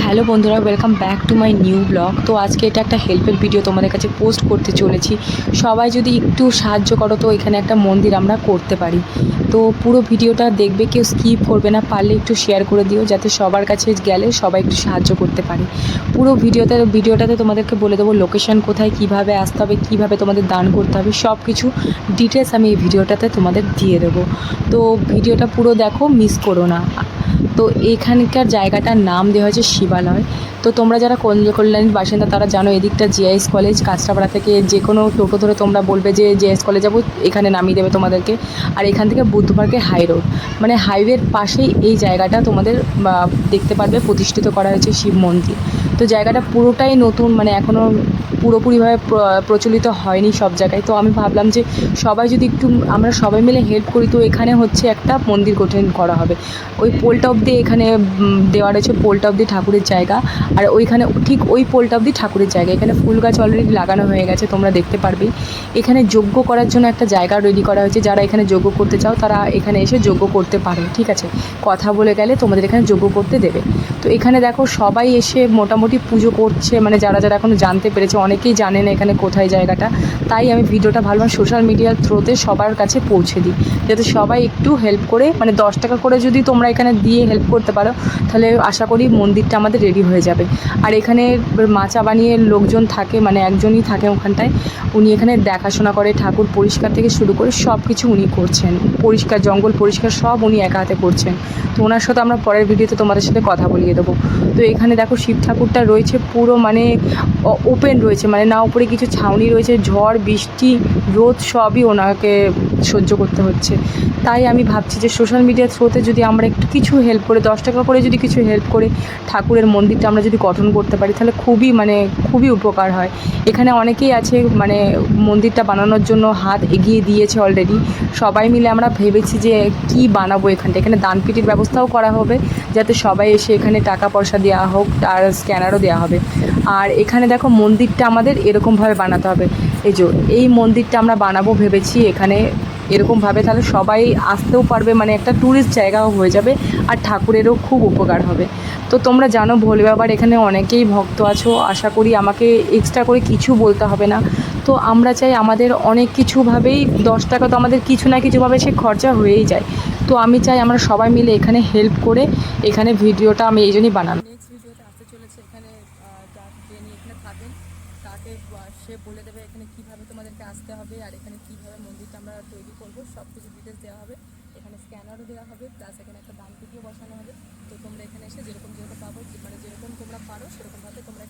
Hello বন্ধুরা, welcome back to my new blog. তো আজকে এটা একটা হেল্পের ভিডিও তোমাদের কাছে পোস্ট করতে চলেছি। সবাই যদি একটু সাহায্য করো তো এখানে একটা মন্দির আমরা করতে পারি। তো পুরো ভিডিওটা দেখবে, কেউ স্কিপ করবে না, পারলে একটু শেয়ার করে দিও যাতে সবার কাছে গেলে সবাই একটু সাহায্য করতে পারে। পুরো ভিডিওটাতে তোমাদেরকে বলে দেবো লোকেশান কোথায়, কিভাবে আসতে হবে, কিভাবে তোমাদের দান করতে হবে, সব কিছু ডিটেলস আমি এই ভিডিওটাতে তোমাদের দিয়ে দেবো। তো ভিডিওটা পুরো দেখো, মিস করো না। তো এখানকার জায়গাটার নাম দেওয়া হয়েছে শিবালয়। তো তোমরা যারা কল্যাণীর বাসিন্দা তারা জানো, এদিকটা জিআইএস কলেজ, কাঁচরাপাড়া থেকে যে কোনো টোটো ধরে তোমরা বলবে যে জিআইএস কলেজ যাবো, এখানে নামিয়ে দেবে তোমাদেরকে। আর এখান থেকে বুদ্ধ পার্কে হাই রোড, মানে হাইওয়ের পাশেই এই জায়গাটা তোমাদের দেখতে পারবে প্রতিষ্ঠিত করা হয়েছে শিব মন্দির। তো জায়গাটা পুরোটাই নতুন, মানে এখনও পুরোপুরিভাবে প্রচলিত হয়নি সব জায়গায়। তো আমি ভাবলাম যে সবাই যদি একটু আমরা সবাই মিলে হেল্প করি, তো এখানে হচ্ছে একটা মন্দির গঠন করা হবে। ওই পোলটা অবধি এখানে দেওয়া রয়েছে, পোলটা অবধি ঠাকুরের জায়গা। আর ওইখানে ঠিক ওই পোলটা অবধি ঠাকুরের জায়গা। এখানে ফুল গাছ অলরেডি লাগানো হয়ে গেছে, তোমরা দেখতে পারবে। এখানে যজ্ঞ করার জন্য একটা জায়গা রেডি করা হয়েছে। যারা এখানে যজ্ঞ করতে চাও তারা এখানে এসে যজ্ঞ করতে পারো, ঠিক আছে। কথা বলে গেলে তোমাদের এখানে যজ্ঞ করতে দেবে। তো এখানে দেখো সবাই এসে মোটামুটি পুজো করছে, মানে যারা যারা এখনও জানতে পেরেছে, অনেকেই জানে না এখানে কোথায় জায়গাটা। তাই আমি ভিডিওটা ভালোভাবে সোশ্যাল মিডিয়ার থ্রুতে সবার কাছে পৌঁছে দিই, যাতে সবাই একটু হেল্প করে, মানে 10 টাকা করে যদি তোমরা এখানে দিয়ে হেল্প করতে পারো, তাহলে আশা করি মন্দিরটা আমাদের রেডি হয়ে যাবে। আর এখানে মাচা বানিয়ে লোকজন থাকে, মানে একজনই থাকে ওখানটায়। উনি এখানে দেখাশোনা করে, ঠাকুর পরিষ্কার থেকে শুরু করে সব কিছু উনি করছেন, পরিষ্কার জঙ্গল পরিষ্কার সব উনি একা হাতে করছেন। তো ওনার সাথে আমরা পরের ভিডিওতে তোমাদের সাথে কথা বলিয়ে দেবো। তো এখানে দেখো শিব ঠাকুরটা রয়েছে পুরো, মানে ওপেন রয়েছে, মানে না উপরে কিছু ছাউনি রয়েছে। ঝড় বৃষ্টি রোদ সবই ওনাকে সহ্য করতে হচ্ছে। তাই আমি ভাবছি যে সোশ্যাল মিডিয়ার থ্রুতে যদি আমরা একটু কিছু হেল্প করে, 10 টাকা করে যদি কিছু হেল্প করে ঠাকুরের মন্দিরটা আমরা যদি গঠন করতে পারি, তাহলে খুবই উপকার হয়। এখানে অনেকেই আছে, মানে মন্দিরটা বানানোর জন্য হাত এগিয়ে দিয়েছে অলরেডি। সবাই মিলে আমরা ভেবেছি যে কি বানাবো এখানে দানপেটির ব্যবস্থাও করা হবে, যাতে সবাই এসে এখানে টাকা পয়সা দেওয়া হোক, আর স্ক্যানারও দেওয়া হবে। আর এখানে দেখো মন্দিরটা আমাদের এরকমভাবে বানাতে হবে। এই মন্দিরটা আমরা বানাবো ভেবেছি এখানে এরকমভাবে, তাহলে সবাই আসতেও পারবে, মানে একটা ট্যুরিস্ট জায়গাও হয়ে যাবে। আর ঠাকুরেরও খুব উপকার হবে। তো তোমরা জানো ভোলে বাবার এখানে অনেকেই ভক্ত আছো, আশা করি আমাকে এক্সট্রা করে কিছু বলতে হবে না। তো আমরা চাই আমাদের অনেক কিছুভাবেই 10 টাকা তো আমাদের কিছু না কিছুভাবে সে খরচা হয়েই যায়। তো আমি চাই আমরা সবাই মিলে এখানে হেল্প করে, এখানে ভিডিওটা আমি এই জন্যই বানানো। নেক্সট ভিডিওতে আসতে চলেছে এখানে যিনি এখানে থাকেন তাকে, সে বলে দেবে এখানে কীভাবে তোমাদেরকে আসতে হবে, আর এখানে কীভাবে মন্দিরটা আমরা তৈরি করবো, সব কিছু ডিটেলস দেওয়া হবে। এখানে স্ক্যানারও দেওয়া হবে, প্লাস এখানে একটা দানপেটিও বসানো হবে। তো তোমরা এখানে এসে যেরকম পাবো, মানে যেরকম তোমরা পারো সেরকমভাবে তোমরা